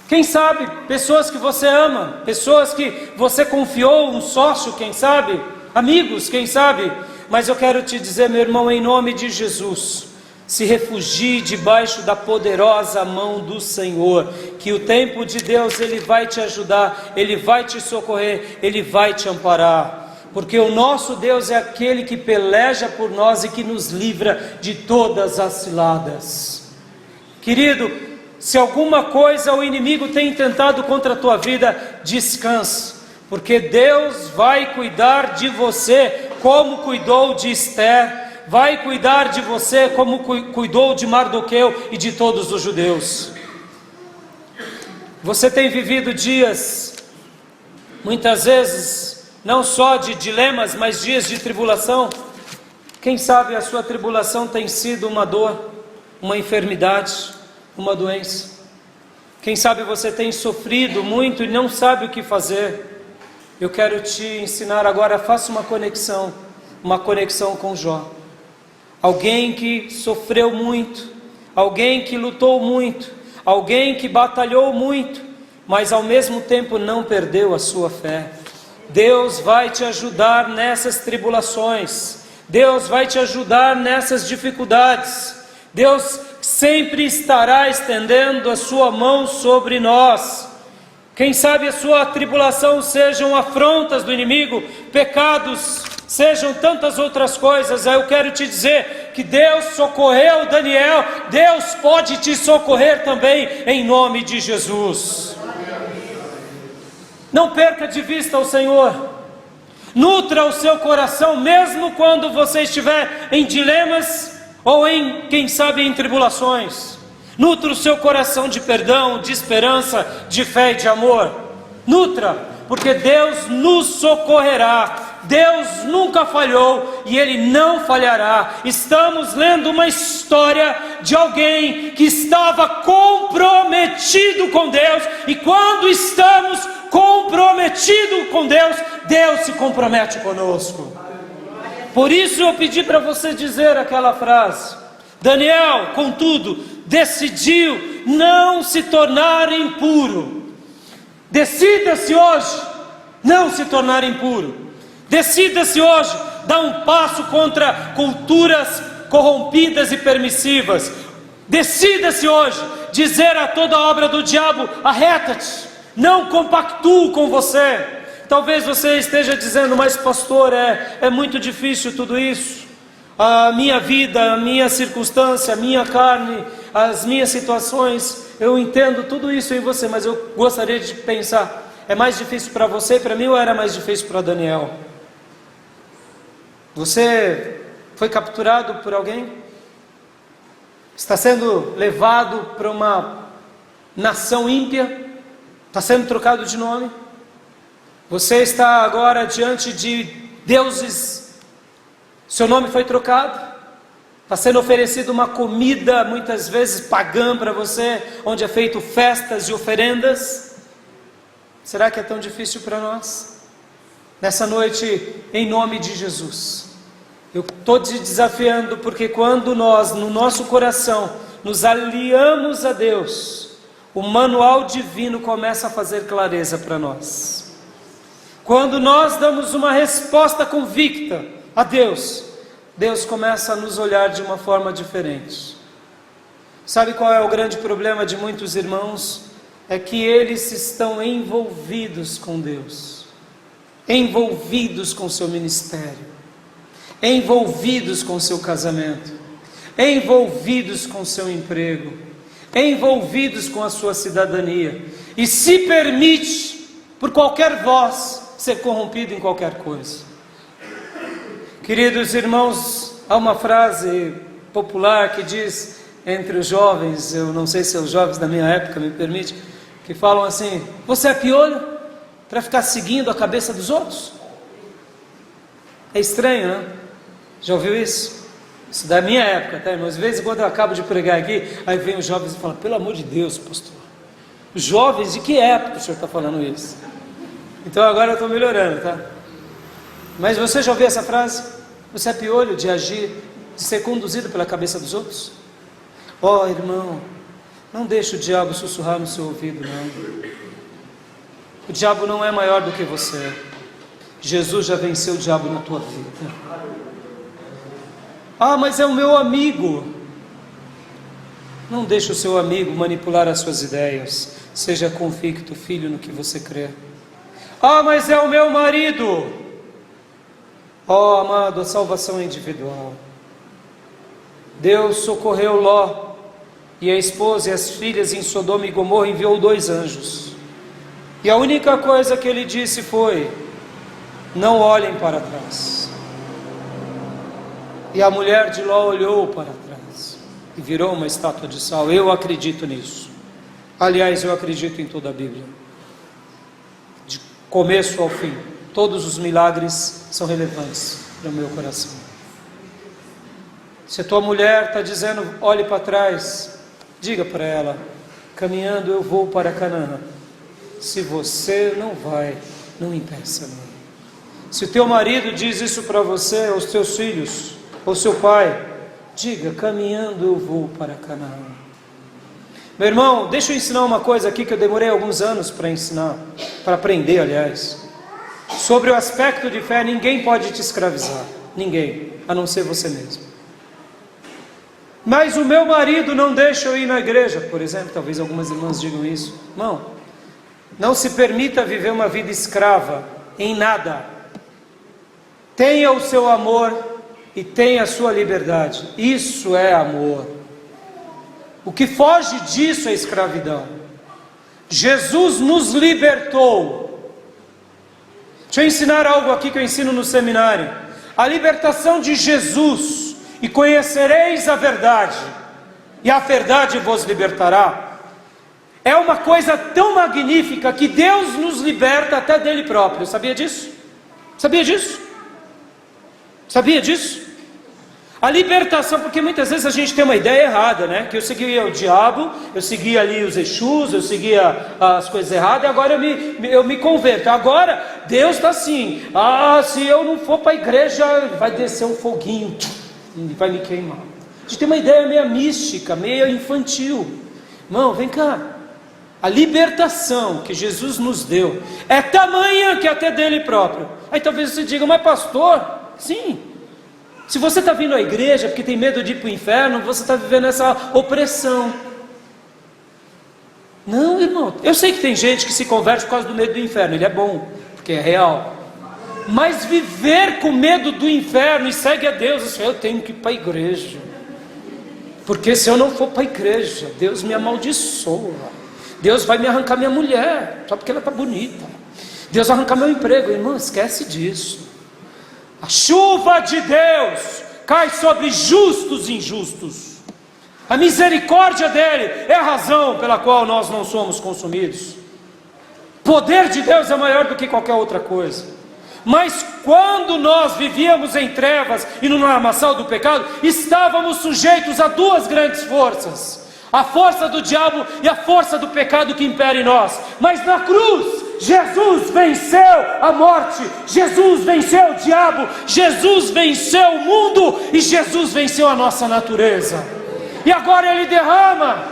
Quem sabe, pessoas que você ama, pessoas que você confiou, um sócio, quem sabe, amigos, quem sabe. Mas eu quero te dizer, meu irmão, em nome de Jesus, se refugie debaixo da poderosa mão do Senhor, que o tempo de Deus, Ele vai te ajudar, Ele vai te socorrer, Ele vai te amparar, porque o nosso Deus é aquele que peleja por nós e que nos livra de todas as ciladas. Querido, se alguma coisa o inimigo tem tentado contra a tua vida, descanse, porque Deus vai cuidar de você como cuidou de Esther, vai cuidar de você como cuidou de Mardoqueu e de todos os judeus. Você tem vivido dias, muitas vezes, não só de dilemas, mas dias de tribulação. Quem sabe a sua tribulação tem sido uma dor, uma enfermidade, uma doença. Quem sabe você tem sofrido muito e não sabe o que fazer. Eu quero te ensinar agora, faça uma conexão com Jó. Alguém que sofreu muito, alguém que lutou muito, alguém que batalhou muito, mas ao mesmo tempo não perdeu a sua fé. Deus vai te ajudar nessas tribulações, Deus vai te ajudar nessas dificuldades. Deus sempre estará estendendo a sua mão sobre nós. Quem sabe a sua tribulação sejam afrontas do inimigo, pecados, sejam tantas outras coisas. Eu quero te dizer que Deus socorreu Daniel, Deus pode te socorrer também, em nome de Jesus. Não perca de vista o Senhor, nutra o seu coração, mesmo quando você estiver em dilemas, ou quem sabe, em tribulações. Nutra o seu coração de perdão, de esperança, de fé e de amor. Nutra, porque Deus nos socorrerá. Deus nunca falhou e Ele não falhará. Estamos lendo uma história de alguém que estava comprometido com Deus. E quando estamos comprometidos com Deus, Deus se compromete conosco. Por isso eu pedi para você dizer aquela frase. Daniel, contudo, decidiu não se tornar impuro. Decida-se hoje não se tornar impuro. Decida-se hoje dar um passo contra culturas corrompidas e permissivas. Decida-se hoje dizer a toda obra do diabo: arreta-te, não compactuo com você. Talvez você esteja dizendo: mas pastor, é muito difícil tudo isso. A minha vida, a minha circunstância, a minha carne, as minhas situações, eu entendo tudo isso em você, mas eu gostaria de pensar: é mais difícil para você e para mim, ou era mais difícil para Daniel? Você foi capturado por alguém? Está sendo levado para uma nação ímpia? Está sendo trocado de nome? Você está agora diante de deuses, seu nome foi trocado, está sendo oferecida uma comida, muitas vezes pagã para você, onde é feito festas e oferendas. Será que é tão difícil para nós? Nessa noite, em nome de Jesus, eu estou te desafiando, porque quando nós, no nosso coração, nos aliamos a Deus, o manual divino começa a fazer clareza para nós. Quando nós damos uma resposta convicta a Deus, Deus começa a nos olhar de uma forma diferente. Sabe qual é o grande problema de muitos irmãos? É que eles estão envolvidos com Deus, envolvidos com seu ministério, envolvidos com seu casamento, envolvidos com seu emprego, envolvidos com a sua cidadania, e se permite, por qualquer voz, ser corrompido em qualquer coisa. Queridos irmãos, há uma frase popular que diz entre os jovens, eu não sei se os jovens da minha época me permitem, que falam assim: você é piolho para ficar seguindo a cabeça dos outros? É estranho, né? Já ouviu isso? Isso da minha época, tá, irmãos? Às vezes, quando eu acabo de pregar aqui, aí vem os jovens e falam: pelo amor de Deus, pastor, os jovens, de que época o senhor está falando isso? Então agora eu estou melhorando, tá? Mas você já ouviu essa frase? Você é piolho de agir, de ser conduzido pela cabeça dos outros? Ó, irmão, não deixe o diabo sussurrar no seu ouvido, não. O diabo não é maior do que você. Jesus já venceu o diabo na tua vida. Ah, mas é o meu amigo. Não deixe o seu amigo manipular as suas ideias. Seja convicto, filho, no que você crê. Ah, mas é o meu marido. Oh, amado, a salvação é individual. Deus socorreu Ló e a esposa e as filhas em Sodoma e Gomorra, enviou 2 anjos. E a única coisa que ele disse foi: não olhem para trás. E a mulher de Ló olhou para trás e virou uma estátua de sal. Eu acredito nisso. Aliás, eu acredito em toda a Bíblia, de começo ao fim. Todos os milagres são relevantes para o meu coração. Se a tua mulher está dizendo: olhe para trás, diga para ela: caminhando eu vou para Canaã. Se você não vai, não impeça, não. Se o teu marido diz isso para você, ou os teus filhos, ou seu pai, diga: caminhando eu vou para Canaã. Meu irmão, deixa eu ensinar uma coisa aqui que eu demorei alguns anos para ensinar, para aprender, aliás. Sobre o aspecto de fé, ninguém pode te escravizar, ninguém, a não ser você mesmo. Mas o meu marido não deixa eu ir na igreja, por exemplo. Talvez algumas irmãs digam isso. Não se permita viver uma vida escrava em nada. Tenha o seu amor e tenha a sua liberdade. Isso é amor. O que foge disso é escravidão. Jesus nos libertou. Deixa eu ensinar algo aqui que eu ensino no seminário. A libertação de Jesus: e conhecereis a verdade, e a verdade vos libertará. É uma coisa tão magnífica que Deus nos liberta até dele próprio. Sabia disso? Sabia disso? Sabia disso? A libertação, porque muitas vezes a gente tem uma ideia errada, né? Que eu seguia o diabo, eu seguia ali os Exus, eu seguia as coisas erradas, e agora eu me converto. Agora Deus está assim: ah, se eu não for para a igreja, vai descer um foguinho e vai me queimar. A gente tem uma ideia meio mística, meio infantil. Irmão, vem cá. A libertação que Jesus nos deu é tamanha que até dele próprio. Aí talvez você diga: mas pastor, sim. Se você está vindo à igreja porque tem medo de ir para o inferno, você está vivendo essa opressão. Não, irmão, eu sei que tem gente que se converte por causa do medo do inferno, ele é bom, porque é real. Mas viver com medo do inferno e segue a Deus, assim: eu tenho que ir para a igreja, porque se eu não for para a igreja, Deus me amaldiçoa, Deus vai me arrancar minha mulher, só porque ela está bonita, Deus vai arrancar meu emprego. Irmão, esquece disso. A chuva de Deus cai sobre justos e injustos. A misericórdia dele é a razão pela qual nós não somos consumidos. poder de Deus é maior do que qualquer outra coisa. Mas quando nós vivíamos em trevas e no lamaçal do pecado, estávamos sujeitos a duas grandes forças: a força do diabo e a força do pecado que impera em nós. Mas na cruz, Jesus venceu a morte, Jesus venceu o diabo, Jesus venceu o mundo e Jesus venceu a nossa natureza. E agora Ele derrama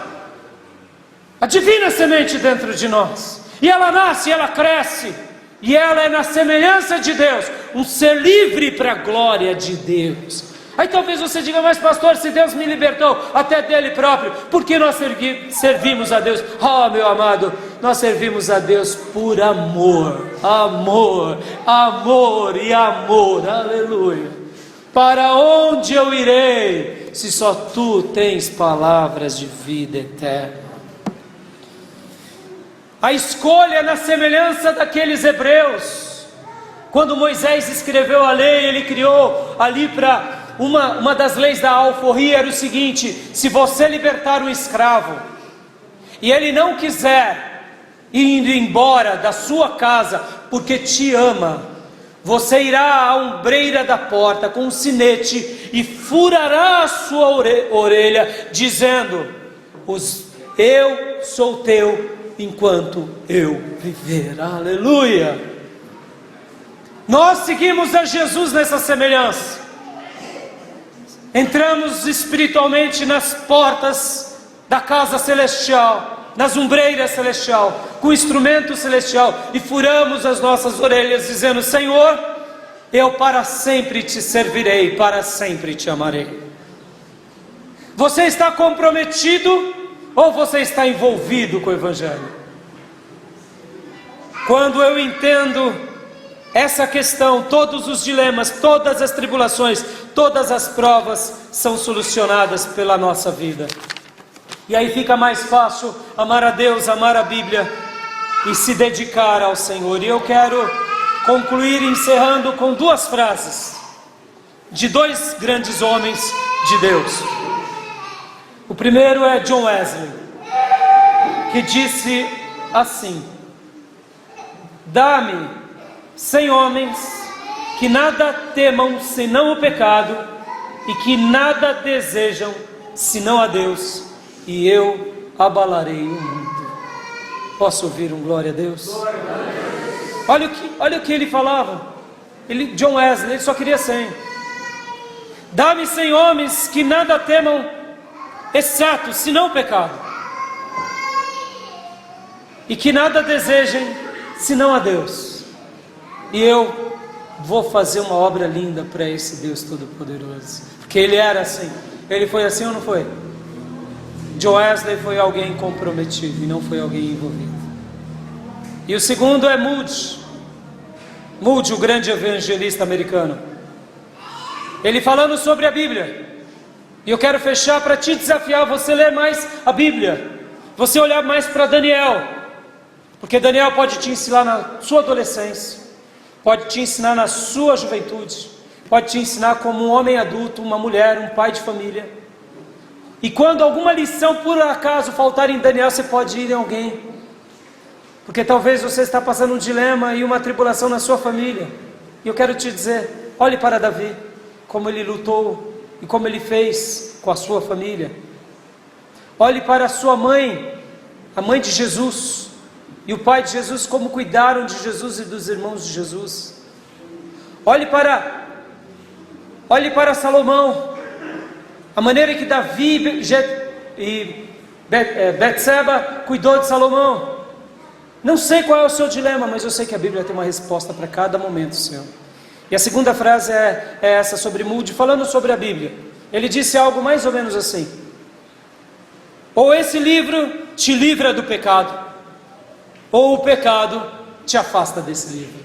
a divina semente dentro de nós, e ela nasce, ela cresce, e ela é na semelhança de Deus, um ser livre para a glória de Deus. Aí talvez você diga: mas pastor, se Deus me libertou até dele próprio, por que nós servimos a Deus? Oh, meu amado, nós servimos a Deus por amor, amor, amor e amor, aleluia. Para onde eu irei, se só tu tens palavras de vida eterna? A escolha na semelhança daqueles hebreus. Quando Moisés escreveu a lei, ele criou ali para uma das leis da alforria, era o seguinte: se você libertar um escravo e ele não quiser ir embora da sua casa porque te ama, você irá à ombreira da porta com um sinete e furará a sua orelha, dizendo: eu sou teu enquanto eu viver. Aleluia. Nós seguimos a Jesus nessa semelhança. Entramos espiritualmente nas portas da casa celestial, nas ombreiras celestial, com o instrumento celestial, e furamos as nossas orelhas, dizendo: Senhor, eu para sempre te servirei, para sempre te amarei. Você está comprometido ou você está envolvido com o Evangelho? Quando eu entendo essa questão, todos os dilemas, todas as tribulações, todas as provas são solucionadas pela nossa vida. E aí fica mais fácil amar a Deus, amar a Bíblia e se dedicar ao Senhor. E eu quero concluir encerrando com duas frases de dois grandes homens de Deus. O primeiro é John Wesley, que disse assim: dá-me 100 homens que nada temam senão o pecado e que nada desejam senão a Deus, e eu abalarei o mundo. Posso ouvir um glória a Deus? Olha o que ele falava. John Wesley, ele só queria 100. Dá-me 100 homens que nada temam exceto senão o pecado, e que nada desejem senão a Deus, e eu vou fazer uma obra linda para esse Deus Todo-Poderoso. Porque ele era assim. Ele foi assim ou não foi? John Wesley foi alguém comprometido e não foi alguém envolvido. E o segundo é Moody, o grande evangelista americano. Ele falando sobre a Bíblia. E eu quero fechar para te desafiar a você ler mais a Bíblia, você olhar mais para Daniel, porque Daniel pode te ensinar na sua adolescência, pode te ensinar na sua juventude, pode te ensinar como um homem adulto, uma mulher, um pai de família. E quando alguma lição por acaso faltar em Daniel, você pode ir em alguém, porque talvez você está passando um dilema e uma tribulação na sua família. E eu quero te dizer: olhe para Davi, como ele lutou e como ele fez com a sua família. Olhe para a sua mãe, a mãe de Jesus, e o pai de Jesus, como cuidaram de Jesus e dos irmãos de Jesus. Olhe para Salomão, a maneira que Davi e Betseba cuidou de Salomão. Não sei qual é o seu dilema, mas eu sei que a Bíblia tem uma resposta para cada momento seu. E a segunda frase é essa, sobre Moody, falando sobre a Bíblia. Ele disse algo mais ou menos assim: ou esse livro te livra do pecado, ou o pecado te afasta desse livro.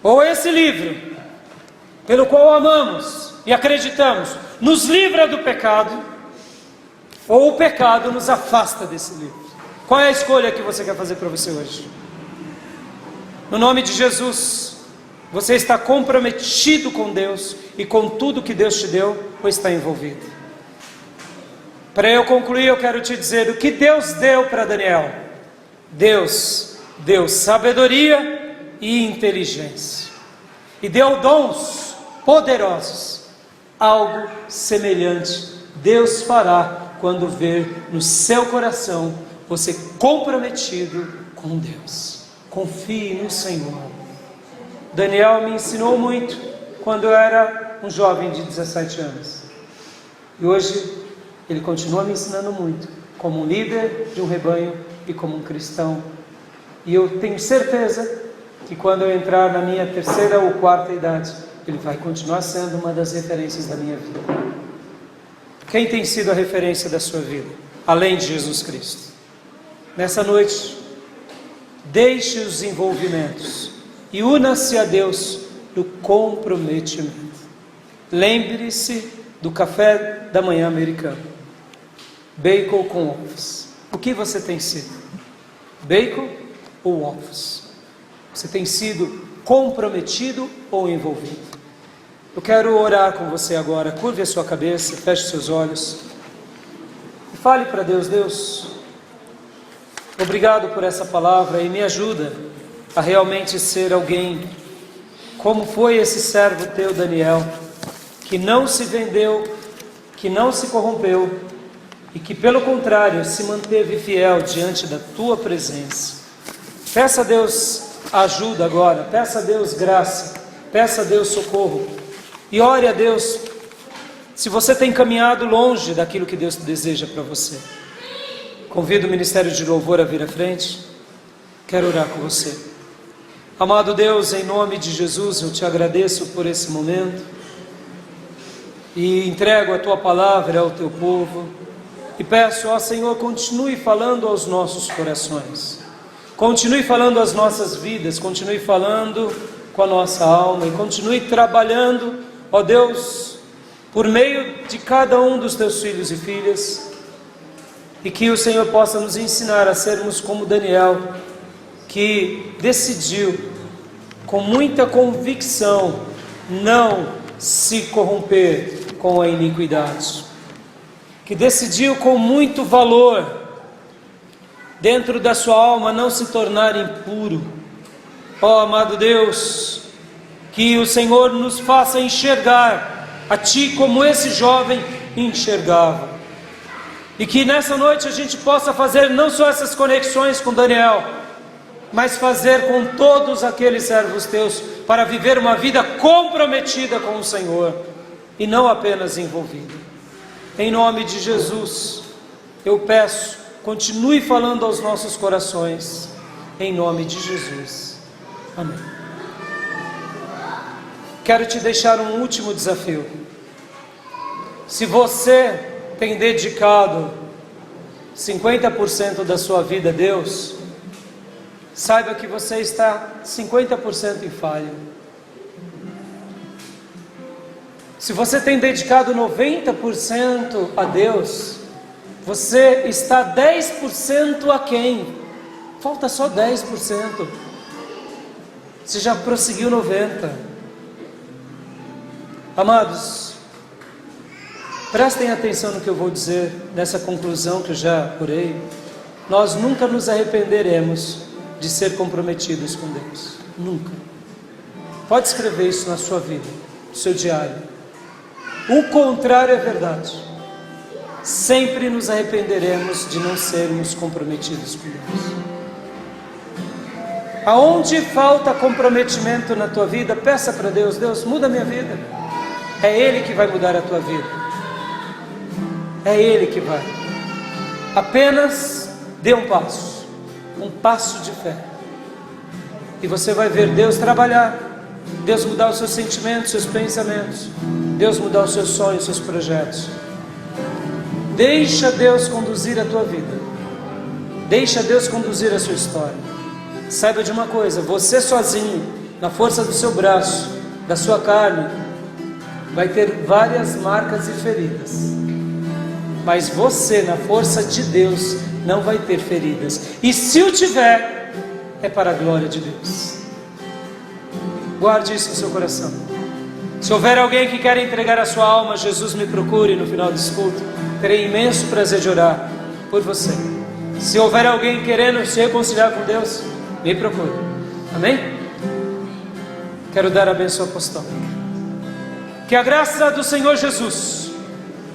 Ou esse livro, pelo qual amamos e acreditamos, nos livra do pecado, ou o pecado nos afasta desse livro. Qual é a escolha que você quer fazer para você hoje? No nome de Jesus, você está comprometido com Deus e com tudo que Deus te deu, ou está envolvido? Para eu concluir, eu quero te dizer: o que Deus deu para Daniel, Deus deu sabedoria e inteligência, e deu dons poderosos. Algo semelhante Deus fará quando ver no seu coração você comprometido com Deus. Confie no Senhor. Daniel me ensinou muito quando eu era um jovem de 17 anos. E hoje ele continua me ensinando muito, como um líder de um rebanho e como um cristão. E eu tenho certeza que quando eu entrar na minha 3ª ou 4ª idade, ele vai continuar sendo uma das referências da minha vida. Quem tem sido a referência da sua vida, além de Jesus Cristo? Nessa noite, deixe os envolvimentos e una-se a Deus no comprometimento. Lembre-se do café da manhã americano. Bacon com ovos. O que você tem sido? Bacon ou ovos? Você tem sido comprometido ou envolvido? Eu quero orar com você agora. Curve a sua cabeça, feche seus olhos e fale para Deus: Deus, obrigado por essa palavra e me ajuda a realmente ser alguém como foi esse servo teu Daniel, que não se vendeu, que não se corrompeu e que pelo contrário se manteve fiel diante da tua presença. Peça a Deus ajuda agora, peça a Deus graça, peça a Deus socorro e ore a Deus se você tem caminhado longe daquilo que Deus deseja para você. Convido o Ministério de Louvor a vir à frente. Quero orar com você. Amado Deus, em nome de Jesus, eu te agradeço por esse momento e entrego a tua palavra ao teu povo e peço, ó Senhor, continue falando aos nossos corações, continue falando às nossas vidas, continue falando com a nossa alma e continue trabalhando, ó Deus, por meio de cada um dos teus filhos e filhas, e que o Senhor possa nos ensinar a sermos como Daniel, que decidiu com muita convicção não se corromper com a iniquidade, que decidiu com muito valor dentro da sua alma não se tornar impuro. Ó amado Deus, que o Senhor nos faça enxergar a Ti como esse jovem enxergava, e que nessa noite a gente possa fazer não só essas conexões com Daniel, mas fazer com todos aqueles servos Teus, para viver uma vida comprometida com o Senhor, e não apenas envolvida. Em nome de Jesus, eu peço, continue falando aos nossos corações, em nome de Jesus, amém. Quero te deixar um último desafio. Se você tem dedicado 50% da sua vida a Deus, saiba que você está 50% em falha. Se você tem dedicado 90% a Deus, você está 10% aquém. Falta só 10%. Você já prosseguiu 90%. Amados, prestem atenção no que eu vou dizer nessa conclusão que eu já orei. Nós nunca nos arrependeremos de ser comprometidos com Deus. Nunca. Pode escrever isso na sua vida, no seu diário. O contrário é verdade. Sempre nos arrependeremos de não sermos comprometidos com Deus. Aonde falta comprometimento na tua vida, peça para Deus: Deus, muda a minha vida. É Ele que vai mudar a tua vida. É Ele que vai. Apenas dê um passo de fé, e você vai ver Deus trabalhar, Deus mudar os seus sentimentos, seus pensamentos, Deus mudar os seus sonhos, seus projetos. Deixa Deus conduzir a tua vida, deixa Deus conduzir a sua história. Saiba de uma coisa: você sozinho, na força do seu braço, da sua carne, vai ter várias marcas e feridas, mas você, na força de Deus, não vai ter feridas, e se o tiver, é para a glória de Deus. Guarde isso no seu coração. Se houver alguém que quer entregar a sua alma a Jesus, me procure no final desse culto. Terei imenso prazer de orar por você. Se houver alguém querendo se reconciliar com Deus, me procure. Amém? Quero dar a bênção apostólica. Que a graça do Senhor Jesus,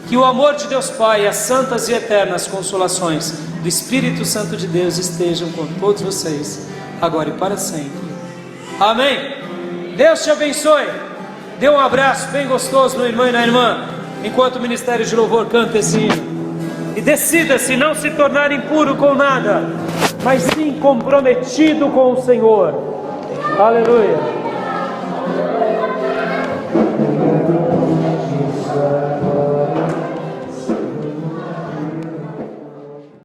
que o amor de Deus Pai e as santas e eternas consolações do Espírito Santo de Deus estejam com todos vocês, agora e para sempre. Amém. Deus te abençoe. Dê um abraço bem gostoso no irmão e na irmã, enquanto o Ministério de Louvor canta esse hino. E decida-se não se tornar impuro com nada, mas sim comprometido com o Senhor. Aleluia.